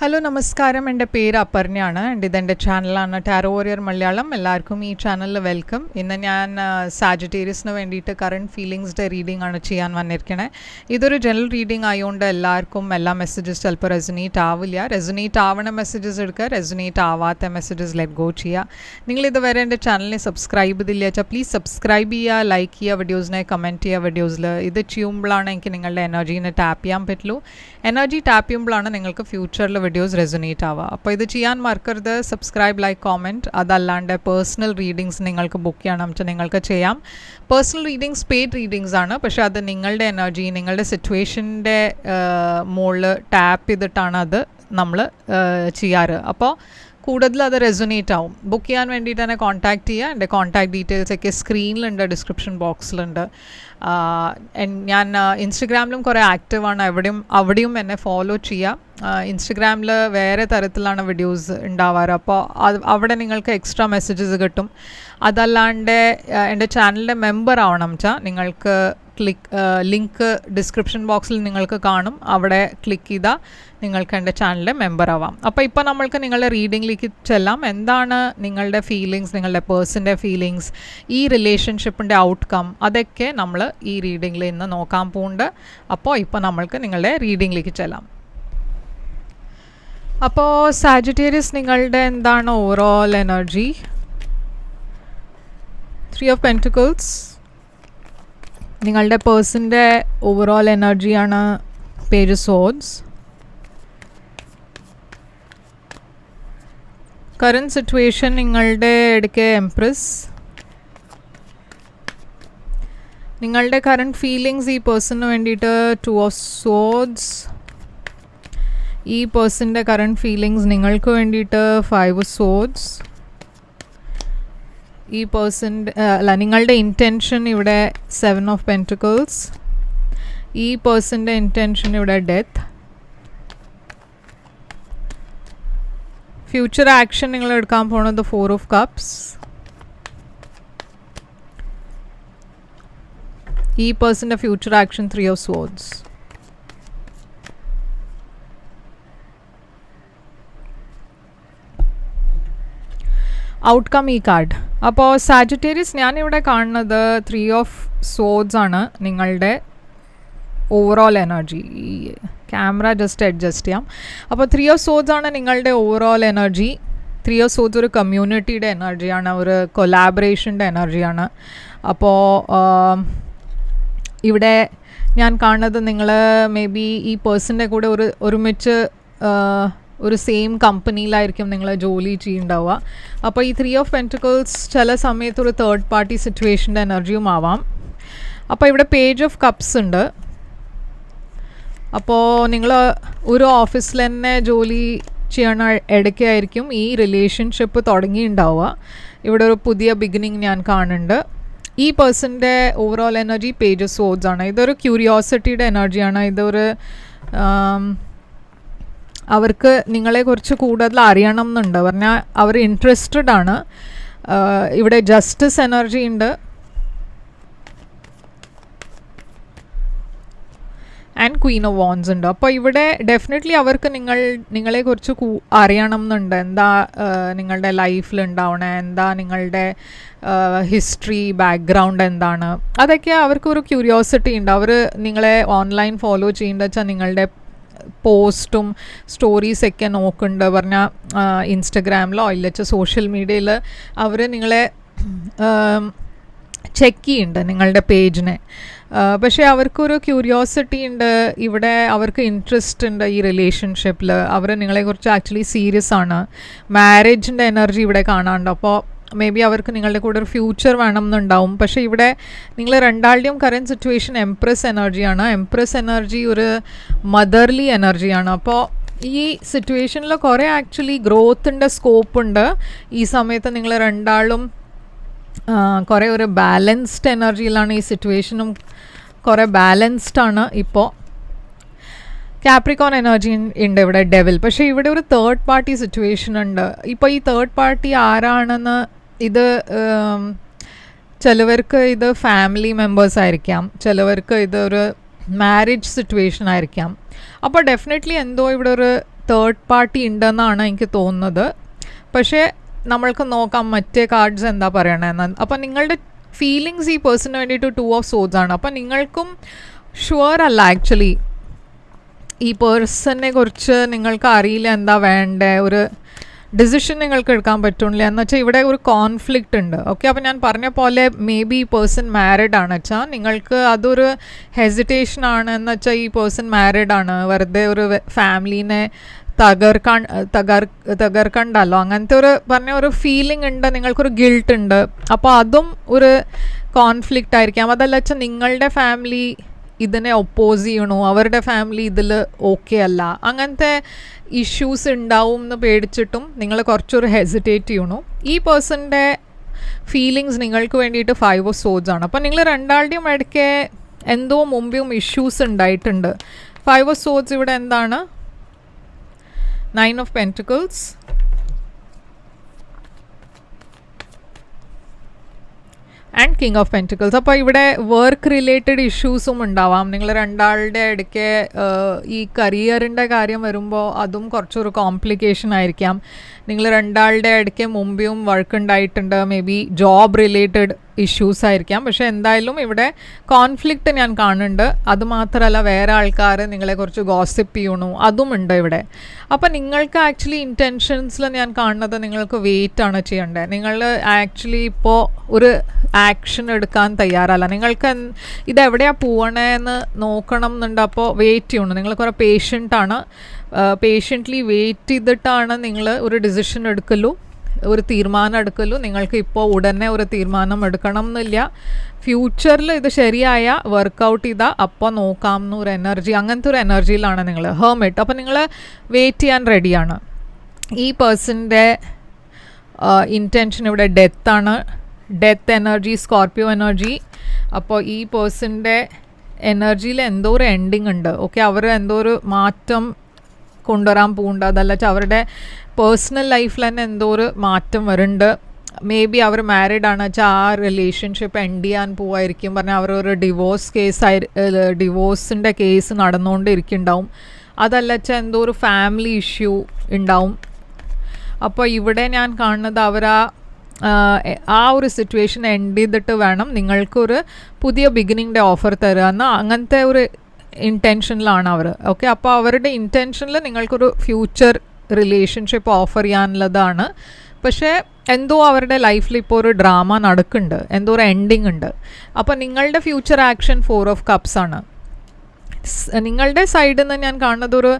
Hello നമസ്കാരം, എൻ്റെ പേര് അപർണയാണ്. ഇതെൻ്റെ ചാനലാണ് ടാരോ വോറിയർ മലയാളം. എല്ലാവർക്കും ഈ ചാനലിൽ വെൽക്കം. ഇന്ന് ഞാൻ സാജിറ്റേറിയസിന് വേണ്ടിയിട്ട് കറണ്ട് ഫീലിങ്സിൻ്റെ റീഡിംഗ് ആണ് ചെയ്യാൻ വന്നിരിക്കണേ. ഇതൊരു ജനറൽ റീഡിംഗ് ആയതുകൊണ്ട് എല്ലാവർക്കും എല്ലാ മെസ്സേജസ് ചിലപ്പോൾ റെസൊനേറ്റ് ആവില്ല. റെസൊനേറ്റ് ആവണ മെസ്സേജസ് എടുക്കുക, റെസൊനേറ്റ് ആവാത്ത മെസ്സേജസ് ലെറ്റ് ഗോ ചെയ്യുക. നിങ്ങളിതുവരെ എൻ്റെ ചാനലിനെ സബ്സ്ക്രൈബ് ചെയ്തില്ല വെച്ചാൽ പ്ലീസ് സബ്സ്ക്രൈബ് ചെയ്യുക, ലൈക്ക് ചെയ്യുക, വീഡിയോസിനെ കമൻറ്റ് ചെയ്യുക. വീഡിയോസിൽ ഇത് ചെയ്യുമ്പോഴാണ് എനിക്ക് നിങ്ങളുടെ എനർജീനെ ടാപ്പ് ചെയ്യാൻ പറ്റുള്ളൂ. എനർജി ടാപ്പ് ചെയ്യുമ്പോഴാണ് നിങ്ങൾക്ക് ഫ്യൂച്ചറിൽ വീഡിയോസ് റെസൊനേറ്റ് ആവുക. അപ്പോൾ ഇത് ചെയ്യാൻ മറക്കരുത്. Subscribe, like, comment. അതല്ലാണ്ട് പേഴ്സണൽ റീഡിങ്സ് നിങ്ങൾക്ക് ബുക്ക് ചെയ്യണം വെച്ചാൽ നിങ്ങൾക്ക് ചെയ്യാം. പേഴ്സണൽ റീഡിങ്സ് പെയ്ഡ് റീഡിങ്സ് ആണ്, പക്ഷേ അത് നിങ്ങളുടെ എനർജി, നിങ്ങളുടെ സിറ്റുവേഷൻ്റെ മുകളിൽ ടാപ്പ് ചെയ്തിട്ടാണ് അത് നമ്മൾ ചെയ്യാറ്. അപ്പോൾ കൂടുതൽ അത് റെസൊനേറ്റ് ആവും. ബുക്ക് ചെയ്യാൻ വേണ്ടിയിട്ട് തന്നെ കോൺടാക്റ്റ് ചെയ്യുക. എൻ്റെ കോൺടാക്ട് ഡീറ്റെയിൽസ് ഒക്കെ സ്ക്രീനിലുണ്ട്, ഡിസ്ക്രിപ്ഷൻ ബോക്സിലുണ്ട്. ഞാൻ ഇൻസ്റ്റഗ്രാമിലും കുറേ ആക്റ്റീവാണ്. അവിടെയും എന്നെ ഫോളോ ചെയ്യാം. ഇൻസ്റ്റഗ്രാമിൽ വേറെ തരത്തിലാണ് വീഡിയോസ് ഉണ്ടാവാറ്. അപ്പോൾ അവിടെ നിങ്ങൾക്ക് എക്സ്ട്രാ മെസ്സേജസ് കിട്ടും. അതല്ലാണ്ട് എൻ്റെ ചാനലിൻ്റെ മെമ്പർ ആവണം വെച്ചാൽ നിങ്ങൾക്ക് ലിങ്ക് ഡിസ്ക്രിപ്ഷൻ ബോക്സിൽ നിങ്ങൾക്ക് കാണും. അവിടെ ക്ലിക്ക് ചെയ്താൽ നിങ്ങൾക്ക് എൻ്റെ ചാനലിലെ മെമ്പർ ആവാം. അപ്പോൾ ഇപ്പോൾ നമ്മൾക്ക് നിങ്ങളുടെ റീഡിങ്ങിലേക്ക് ചെല്ലാം. എന്താണ് നിങ്ങളുടെ ഫീലിങ്സ്, നിങ്ങളുടെ പേഴ്സൻ്റെ ഫീലിങ്സ്, ഈ റിലേഷൻഷിപ്പിൻ്റെ ഔട്ട്കം, അതൊക്കെ നമ്മൾ ഈ റീഡിങ്ങിൽ ഇന്ന് നോക്കാൻ പോകുന്നുണ്ട്. അപ്പോൾ ഇപ്പോൾ നമ്മൾക്ക് നിങ്ങളുടെ റീഡിങ്ങിലേക്ക് ചെല്ലാം. അപ്പോൾ സാജിറ്റേറിയസ്, നിങ്ങളുടെ എന്താണ് ഓവറോൾ എനർജി? 3 of Pentacles നിങ്ങളുടെ പേഴ്സൻ്റെ ഓവറോൾ എനർജിയാണ്. Page of swords. Current situation നിങ്ങളുടെ ഇടയ്ക്ക് എംപ്രസ്. നിങ്ങളുടെ കറൻറ്റ് ഫീലിങ്സ് ഈ പേഴ്സണിന് വേണ്ടിയിട്ട് 2 of Swords. ഈ പേഴ്സൻ്റെ കറൻറ്റ് ഫീലിങ്സ് നിങ്ങൾക്ക് വേണ്ടിയിട്ട് 5 of Swords. ഈ പേഴ്സൻ്റെ നിങ്ങളുടെ ഇൻറ്റൻഷൻ ഇവിടെ 7 of Pentacles. ഈ പേഴ്സൻ്റെ ഇൻറ്റൻഷൻ ഇവിടെ ഡെത്ത്. ഫ്യൂച്ചർ ആക്ഷൻ നിങ്ങൾ എടുക്കാൻ പോകുന്നത് 4 of Cups. ഈ പേഴ്സൻ്റെ future action 3 of Swords. Outcome ഈ കാർഡ്. അപ്പോൾ സാജിറ്റേറിയസ്, ഞാനിവിടെ കാണുന്നത് 3 of Swords ആണ് നിങ്ങളുടെ ഓവറോൾ എനർജി. ഈ ക്യാമറ ജസ്റ്റ് അഡ്ജസ്റ്റ് ചെയ്യാം. അപ്പോൾ 3 of Swords ആണ് നിങ്ങളുടെ ഓവറോൾ എനർജി. 3 of Swords ഒരു കമ്മ്യൂണിറ്റിയുടെ എനർജിയാണ്, ഒരു കൊലാബറേഷൻ്റെ എനർജിയാണ്. അപ്പോൾ ഇവിടെ ഞാൻ കാണുന്നത് നിങ്ങൾ മേ ബി ഈ പേഴ്സൻ്റെ കൂടെ ഒരുമിച്ച് ഒരു സെയിം കമ്പനിയിലായിരിക്കും നിങ്ങൾ ജോലി ചെയ്യുന്നുണ്ടാവുക. അപ്പോൾ ഈ 3 of Pentacles ചില സമയത്ത് ഒരു തേർഡ് പാർട്ടി സിറ്റുവേഷൻ്റെ എനർജിയും ആവാം. അപ്പോൾ ഇവിടെ പേജ് ഓഫ് കപ്സ് ഉണ്ട്. അപ്പോൾ നിങ്ങൾ ഒരു ഓഫീസിൽ തന്നെ ജോലി ചെയ്യണ ഇടയ്ക്കായിരിക്കും ഈ റിലേഷൻഷിപ്പ് തുടങ്ങിയിട്ടുണ്ടാവുക. ഇവിടെ ഒരു പുതിയ ബിഗിനിങ് ഞാൻ കാണുന്നുണ്ട്. ഈ പേഴ്സൻ്റെ overall energy page of swords ആണ്. ഇതൊരു ക്യൂരിയോസിറ്റിയുടെ എനർജിയാണ്. ഇതൊരു അവർക്ക് നിങ്ങളെക്കുറിച്ച് കൂടുതൽ അറിയണം എന്നുണ്ട്, പറഞ്ഞാൽ അവർ ഇൻട്രസ്റ്റഡ് ആണ്. ഇവിടെ ജസ്റ്റിസ് എനർജി ഉണ്ട് ആൻഡ് ക്വീൻ ഓഫ് വാൻഡ്സ് ഉണ്ട്. അപ്പോൾ ഇവിടെ ഡെഫിനറ്റ്ലി അവർക്ക് നിങ്ങളെക്കുറിച്ച് അറിയണം എന്നുണ്ട്. എന്താ നിങ്ങളുടെ ലൈഫിൽ ഉണ്ടാവണേ, എന്താ നിങ്ങളുടെ ഹിസ്റ്ററി, ബാക്ക്ഗ്രൗണ്ട് എന്താണ്, അതൊക്കെ അവർക്കൊരു ക്യൂരിയോസിറ്റി ഉണ്ട്. അവർ നിങ്ങളെ ഓൺലൈൻ ഫോളോ ചെയ്യേണ്ടത് വെച്ചാൽ നിങ്ങളുടെ പോസ്റ്റും സ്റ്റോറീസൊക്കെ നോക്കുന്നുണ്ട്. പറഞ്ഞാൽ ഇൻസ്റ്റഗ്രാമിലോ ഇല്ലച്ച സോഷ്യൽ മീഡിയയിൽ അവർ നിങ്ങളെ ചെക്ക് ചെയ്യുന്നുണ്ട്, നിങ്ങളുടെ പേജിനെ. പക്ഷേ അവർക്കൊരു ക്യൂരിയോസിറ്റി ഉണ്ട്. ഇവിടെ അവർക്ക് ഇൻട്രസ്റ്റ് ഉണ്ട് ഈ റിലേഷൻഷിപ്പിൽ. അവർ നിങ്ങളെക്കുറിച്ച് ആക്ച്വലി സീരിയസ് ആണ്. മാരേജിൻ്റെ എനർജി ഇവിടെ കാണാറുണ്ട്. അപ്പോൾ മേ ബി അവർക്ക് നിങ്ങളുടെ കൂടെ ഒരു ഫ്യൂച്ചർ വേണം എന്നുണ്ടാവും. പക്ഷേ ഇവിടെ നിങ്ങൾ രണ്ടാളുടെയും കറൻറ്റ് സിറ്റുവേഷൻ എംപ്രസ് എനർജിയാണ്. എംപ്രസ് എനർജി ഒരു മദർലി എനർജിയാണ്. അപ്പോൾ ഈ സിറ്റുവേഷനിൽ കുറേ ആക്ച്വലി ഗ്രോത്തിൻ്റെ സ്കോപ്പുണ്ട്. ഈ സമയത്ത് നിങ്ങൾ രണ്ടാളും കുറേ ഒരു ബാലൻസ്ഡ് എനർജിയിലാണ്. ഈ സിറ്റുവേഷനും കുറേ ബാലൻസ്ഡ് ആണ്. ഇപ്പോൾ കാപ്രിക്കോൺ എനർജി ഉണ്ട് ഇവിടെ, ഡെവിൽ. പക്ഷേ ഇവിടെ ഒരു തേർഡ് പാർട്ടി സിറ്റുവേഷൻ ഉണ്ട്. ഇപ്പോൾ ഈ തേർഡ് പാർട്ടി ആരാണെന്ന് ഇത് ചിലവർക്ക് ഇത് ഫാമിലി മെമ്പേഴ്സ് ആയിരിക്കാം, ചിലവർക്ക് ഇതൊരു മാരേജ് സിറ്റുവേഷൻ ആയിരിക്കാം. അപ്പോൾ ഡെഫിനറ്റ്ലി എന്തോ ഇവിടെ ഒരു തേർഡ് പാർട്ടി ഉണ്ടെന്നാണ് എനിക്ക് തോന്നുന്നത്. പക്ഷേ നമ്മൾക്ക് നോക്കാം മറ്റേ കാർഡ്സ് എന്താ പറയണതെന്ന്. അപ്പം നിങ്ങളുടെ ഫീലിങ്സ് ഈ പേഴ്സണിന് വേണ്ടിയിട്ട് 2 ഓഫ് സോഡ്സ് ആണ്. അപ്പം നിങ്ങൾക്കും ഷുവർ അല്ല ആക്ച്വലി ഈ പേഴ്സണിനെ കുറിച്ച് നിങ്ങൾക്ക് അറിയില്ല എന്താ വേണ്ടേ, ഒരു ഡിസിഷൻ നിങ്ങൾക്ക് എടുക്കാൻ പറ്റുന്നില്ല എന്ന് വെച്ചാൽ ഇവിടെ ഒരു കോൺഫ്ലിക്റ്റ് ഉണ്ട്. ഓക്കെ, അപ്പോൾ ഞാൻ പറഞ്ഞ പോലെ മേ ബി ഈ പേഴ്സൺ മാരിഡ് ആണ് വെച്ചാൽ നിങ്ങൾക്ക് അതൊരു ഹെസിറ്റേഷൻ ആണ്. എന്ന് വെച്ചാൽ ഈ പേഴ്സൺ മാരിഡ് ആണ്, വെറുതെ ഒരു ഫാമിലീനെ തകർക്കണ്ടല്ലോ, അങ്ങനത്തെ ഒരു പറഞ്ഞ ഒരു ഫീലിംഗ് ഉണ്ട്, നിങ്ങൾക്കൊരു ഗിൽട്ട് ഉണ്ട്. അപ്പോൾ അതും ഒരു കോൺഫ്ലിക്റ്റ് ആയിരിക്കാം. അതല്ല വെച്ചാൽ നിങ്ങളുടെ ഫാമിലി ഇതിനെ ഒപ്പോസ് ചെയ്യണു, അവരുടെ ഫാമിലി ഇതിൽ ഓക്കെ അല്ല, അങ്ങനത്തെ ഇഷ്യൂസ് ഉണ്ടാവും എന്ന് പേടിച്ചിട്ടും നിങ്ങൾ കുറച്ചൊരു ഹെസിറ്റേറ്റ് ചെയ്യണു. ഈ പേഴ്സണിൻ്റെ ഫീലിങ്സ് നിങ്ങൾക്ക് വേണ്ടിയിട്ട് 5 ഓഫ് സോഡ്സ് ആണ്. അപ്പം നിങ്ങൾ രണ്ടാളുടെയും ഇടയ്ക്ക് എന്തോ മുമ്പും ഇഷ്യൂസ് ഉണ്ടായിട്ടുണ്ട്. 5 ഓഫ് സോഡ്സ് ഇവിടെ എന്താണ്? 9 of pentacles, and king of pentacles. അപ്പോൾ ഇവിടെ വർക്ക് റിലേറ്റഡ് ഇഷ്യൂസും ഉണ്ടാവാം. നിങ്ങൾ രണ്ടാളുടെ ഇടയ്ക്ക് ഈ കരിയറിൻ്റെ കാര്യം വരുമ്പോൾ അതും കുറച്ചൊരു കോംപ്ലിക്കേഷൻ ആയിരിക്കാം. നിങ്ങൾ രണ്ടാളുടെ ഇടയ്ക്ക് മുമ്പും വർക്ക് ഉണ്ടായിട്ടുണ്ട്, may be job related issues ആയിരിക്കാം. പക്ഷേ എന്തായാലും ഇവിടെ കോൺഫ്ലിക്റ്റ് ഞാൻ കാണുന്നുണ്ട്. അതുമാത്രമല്ല വേറെ ആൾക്കാർ നിങ്ങളെക്കുറിച്ച് ഗോസിപ്പ് ചെയ്യണു, അതും ഉണ്ട് ഇവിടെ. അപ്പം നിങ്ങൾക്ക് ആക്ച്വലി ഇൻറ്റൻഷൻസിൽ ഞാൻ കാണുന്നത് നിങ്ങൾക്ക് വെയിറ്റ് ആണ് ചെയ്യേണ്ടത്. നിങ്ങൾ ആക്ച്വലി ഇപ്പോൾ ഒരു ആക്ഷൻ എടുക്കാൻ തയ്യാറല്ല. നിങ്ങൾക്ക് ഇതെവിടെയാണ് പോകണേന്ന് നോക്കണം എന്നുണ്ട്. അപ്പോൾ വെയിറ്റ് ചെയ്യണം. നിങ്ങൾ കുറേ പേഷ്യൻ്റാണ്, പേഷ്യൻ്റ്ലി വെയിറ്റ് ചെയ്തിട്ടാണ് നിങ്ങൾ ഒരു ഡിസിഷൻ എടുക്കലു, ഒരു തീരുമാനം എടുക്കലു. നിങ്ങൾക്ക് ഇപ്പോൾ ഉടനെ ഒരു തീരുമാനം എടുക്കണം എന്നില്ല. ഫ്യൂച്ചറിൽ ഇത് ശരിയായ വർക്കൗട്ട് ചെയ്താൽ അപ്പോൾ നോക്കാം എന്നൊരു എനർജി, അങ്ങനത്തെ ഒരു എനർജിയിലാണ് നിങ്ങൾ. ഹെർമിറ്റ്. അപ്പോൾ നിങ്ങൾ വെയിറ്റ് ചെയ്യാൻ റെഡിയാണ്. ഈ പേഴ്സൻ്റെ ഇൻറ്റൻഷൻ ഇവിടെ ഡെത്താണ്, ഡെത്ത് എനർജി, സ്കോർപ്പിയോ എനർജി. അപ്പോൾ ഈ പേഴ്സൻ്റെ എനർജിയിൽ എന്തോ ഒരു എൻഡിങ് ഉണ്ട്. ഓക്കെ, അവർ എന്തോ ഒരു മാറ്റം കൊണ്ടുവരാൻ പോകുന്നുണ്ട്. അതല്ല വെച്ചാൽ അവരുടെ പേഴ്സണൽ ലൈഫിൽ തന്നെ എന്തോ ഒരു മാറ്റം വരുന്നുണ്ട്. മേ ബി അവർ മാരീഡ് ആണ് വെച്ചാൽ ആ റിലേഷൻഷിപ്പ് എൻഡ് ചെയ്യാൻ പോവായിരിക്കും. പറഞ്ഞാൽ അവരൊരു ഡിവോഴ്സിൻ്റെ കേസ് നടന്നുകൊണ്ടിരിക്കുന്നുണ്ടാവും. അതല്ല വെച്ചാൽ എന്തോ ഒരു ഫാമിലി ഇഷ്യൂ ഉണ്ടാവും. അപ്പോൾ ഇവിടെ ഞാൻ കാണുന്നത് അവർ ആ ഒരു സിറ്റുവേഷൻ എൻഡ് ചെയ്തിട്ട് വേണം നിങ്ങൾക്കൊരു പുതിയ ബിഗിനിങ്ങിൻ്റെ ഓഫർ തരാമെന്ന്, അങ്ങനത്തെ ഒരു ഇൻറ്റൻഷനിലാണ് അവർ. ഓക്കെ, അപ്പോൾ അവരുടെ ഇൻറ്റൻഷനിൽ നിങ്ങൾക്കൊരു ഫ്യൂച്ചർ റിലേഷൻഷിപ്പ് ഓഫർ ചെയ്യാനുള്ളതാണ്. പക്ഷേ എന്തോ അവരുടെ ലൈഫിൽ ഇപ്പോൾ ഒരു ഡ്രാമ നടക്കുന്നുണ്ട്, എന്തോ ഒരു എൻഡിങ് ഉണ്ട്. അപ്പോൾ നിങ്ങളുടെ ഫ്യൂച്ചർ ആക്ഷൻ 4 ഓഫ് കപ്സ് ആണ്. നിങ്ങളുടെ സൈഡിൽ നിന്ന് ഞാൻ കാണുന്നത് ഒരു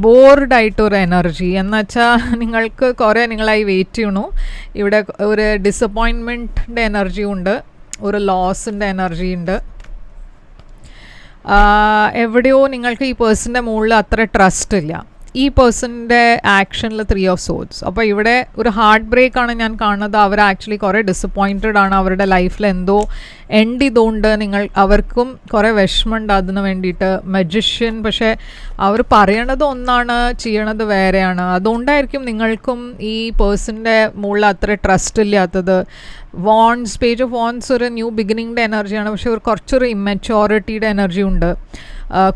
ബോർഡായിട്ടൊരു എനർജി എന്ന് വെച്ചാൽ നിങ്ങൾക്ക് കുറേ നിങ്ങളായി വെയിറ്റ് ചെയ്യണു. ഇവിടെ ഒരു ഡിസപ്പോയിൻമെൻറ്റിൻ്റെ എനർജി ഉണ്ട്, ഒരു ലോസിൻ്റെ എനർജി ഉണ്ട്. എവിടെയോ നിങ്ങൾക്ക് ഈ പേഴ്സൻ്റെ മുകളിൽ അത്ര ട്രസ്റ്റ് ഇല്ല. ഈ പേഴ്സൻ്റെ ആക്ഷനിൽ 3 ഓഫ് സോഡ്സ്. അപ്പോൾ ഇവിടെ ഒരു ഹാർട്ട് ബ്രേക്കാണ് ഞാൻ കാണുന്നത്. അവർ ആക്ച്വലി കുറേ ഡിസപ്പോയിൻറ്റഡ് ആണ്. അവരുടെ ലൈഫിൽ എന്തോ എൻഡ് ചെയ്തുകൊണ്ട് അവർക്കും കുറേ വിഷമമുണ്ട് അതിന് വേണ്ടിയിട്ട്. മജിഷ്യൻ. പക്ഷേ അവർ പറയണത് ഒന്നാണ്, ചെയ്യണത് വേറെയാണ്. അതുകൊണ്ടായിരിക്കും നിങ്ങൾക്കും ഈ പേഴ്സൻ്റെ മുകളിൽ അത്ര ട്രസ്റ്റ് ഇല്ലാത്തത്. വോൺസ്, പേജ് ഓഫ് വോൺസ് ഒരു ന്യൂ ബിഗിനിങ്ങിൻ്റെ എനർജിയാണ്. പക്ഷേ ഒരു കുറച്ചൊരു ഇമ്മച്യോറിറ്റിയുടെ എനർജി ഉണ്ട്.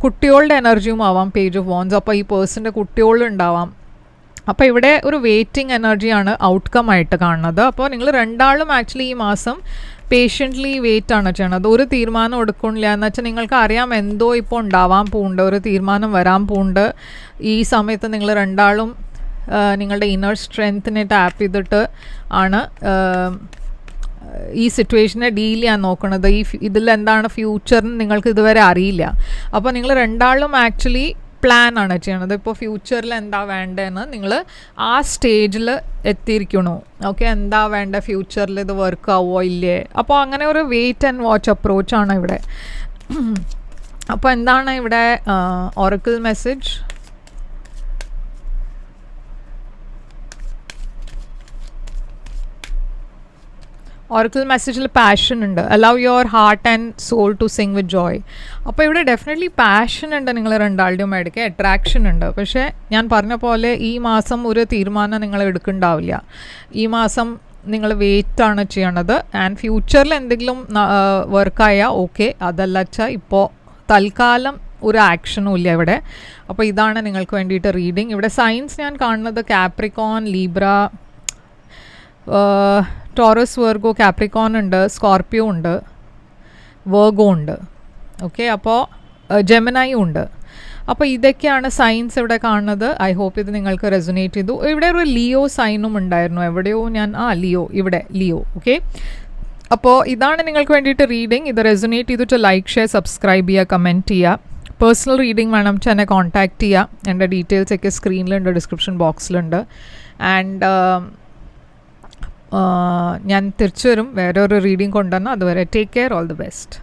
കുട്ടികളുടെ എനർജിയും ആവാം പേജ് ഓഫ് വോൺസ്. അപ്പോൾ ഈ പേഴ്സൻ്റെ കുട്ടികളുണ്ടാവാം. അപ്പോൾ ഇവിടെ ഒരു വെയിറ്റിംഗ് എനർജിയാണ് ഔട്ട്കം ആയിട്ട് കാണുന്നത്. അപ്പോൾ നിങ്ങൾ രണ്ടാളും ആക്ച്വലി ഈ മാസം പേഷ്യൻ്റ്ലി വെയിറ്റ് ആണ് ചെയ്യണത്. ഒരു തീരുമാനം എടുക്കണില്ല എന്ന് വെച്ചാൽ നിങ്ങൾക്ക് അറിയാം എന്തോ ഇപ്പോൾ ഉണ്ടാവാൻ പോകുന്നുണ്ട്, ഒരു തീരുമാനം വരാൻ പോകുന്നുണ്ട്. ഈ സമയത്ത് നിങ്ങൾ രണ്ടാളും നിങ്ങളുടെ ഇന്നർ സ്ട്രെങ്ത്തിനെ ടാപ്പ് ചെയ്തിട്ട് ആണ് ഈ സിറ്റുവേഷനെ ഡീൽ ചെയ്യാൻ നോക്കുന്നത്. ഇതിലെന്താണ് ഫ്യൂച്ചറിന് നിങ്ങൾക്ക് ഇതുവരെ അറിയില്ല. അപ്പോൾ നിങ്ങൾ രണ്ടാളും ആക്ച്വലി പ്ലാൻ ആണ് ചെയ്യണത്. ഇപ്പോൾ ഫ്യൂച്ചറിൽ എന്താ വേണ്ടതെന്ന് നിങ്ങൾ ആ സ്റ്റേജിൽ എത്തിയിരിക്കണു. ഓക്കെ, എന്താ വേണ്ട ഫ്യൂച്ചറിൽ, ഇത് വർക്ക് ആവുമോ ഇല്ലേ. അപ്പോൾ അങ്ങനെ ഒരു വെയിറ്റ് ആൻഡ് വാച്ച് അപ്രോച്ചാണ് ഇവിടെ. അപ്പോൾ എന്താണ് ഇവിടെ ഒറക്കിൾ മെസ്സേജ്? ഒറക്കിൾ മെസ്സേജിൽ പാഷൻ ഉണ്ട്. Allow your heart and soul to sing with joy. അപ്പോൾ ഇവിടെ ഡെഫിനറ്റ്ലി പാഷൻ ഉണ്ട് നിങ്ങൾ രണ്ടാളുടെയും ഇടയ്ക്ക്, അട്രാക്ഷൻ ഉണ്ട്. പക്ഷേ ഞാൻ പറഞ്ഞ പോലെ ഈ മാസം ഒരു തീരുമാനം നിങ്ങൾ എടുക്കുന്നുണ്ടാവില്ല. ഈ മാസം നിങ്ങൾ വെയിറ്റാണ് ചെയ്യണത്. ആൻഡ് ഫ്യൂച്ചറിൽ എന്തെങ്കിലും വർക്കായാൽ ഓക്കെ, അതല്ല വെച്ചാൽ ഇപ്പോൾ തൽക്കാലം ഒരു ആക്ഷനും ഇല്ല ഇവിടെ. അപ്പോൾ ഇതാണ് നിങ്ങൾക്ക് വേണ്ടിയിട്ട് റീഡിങ്. ഇവിടെ സൈൻസ് ഞാൻ കാണുന്നത് Capricorn, Libra, Taurus, Virgo, Capricorn ഉണ്ട്, സ്കോർപ്പിയോ ഉണ്ട്, വെർഗോ ഉണ്ട്. ഓക്കെ, അപ്പോൾ ജെമിനായി ഉണ്ട്. അപ്പോൾ ഇതൊക്കെയാണ് സൈൻസ് ഇവിടെ കാണുന്നത്. ഐ ഹോപ്പ് ഇത് നിങ്ങൾക്ക് റെസൊനേറ്റ് ചെയ്തു. ഇവിടെ ഒരു ലിയോ സൈനും ഉണ്ടായിരുന്നു, എവിടെയോ ഞാൻ ലിയോ, ഇവിടെ ലിയോ. ഓക്കെ, അപ്പോൾ ഇതാണ് നിങ്ങൾക്ക് വേണ്ടിയിട്ട് റീഡിങ്. ഇത് റെസൊനേറ്റ് ചെയ്തിട്ട് ലൈക്ക്, ഷെയർ, സബ്സ്ക്രൈബ് ചെയ്യുക, കമൻറ്റ് ചെയ്യുക. പേഴ്സണൽ റീഡിങ് വേണം വെച്ചാൽ എന്നെ കോൺടാക്റ്റ് ചെയ്യുക. എൻ്റെ ഡീറ്റെയിൽസൊക്കെ സ്ക്രീനിലുണ്ട്, ഡിസ്ക്രിപ്ഷൻ ബോക്സിലുണ്ട്. ആൻഡ് ഞാൻ തിരിച്ചു വരും വേറൊരു റീഡിങ് കൊണ്ടുവന്ന്. അതുവരെ take care, all the best.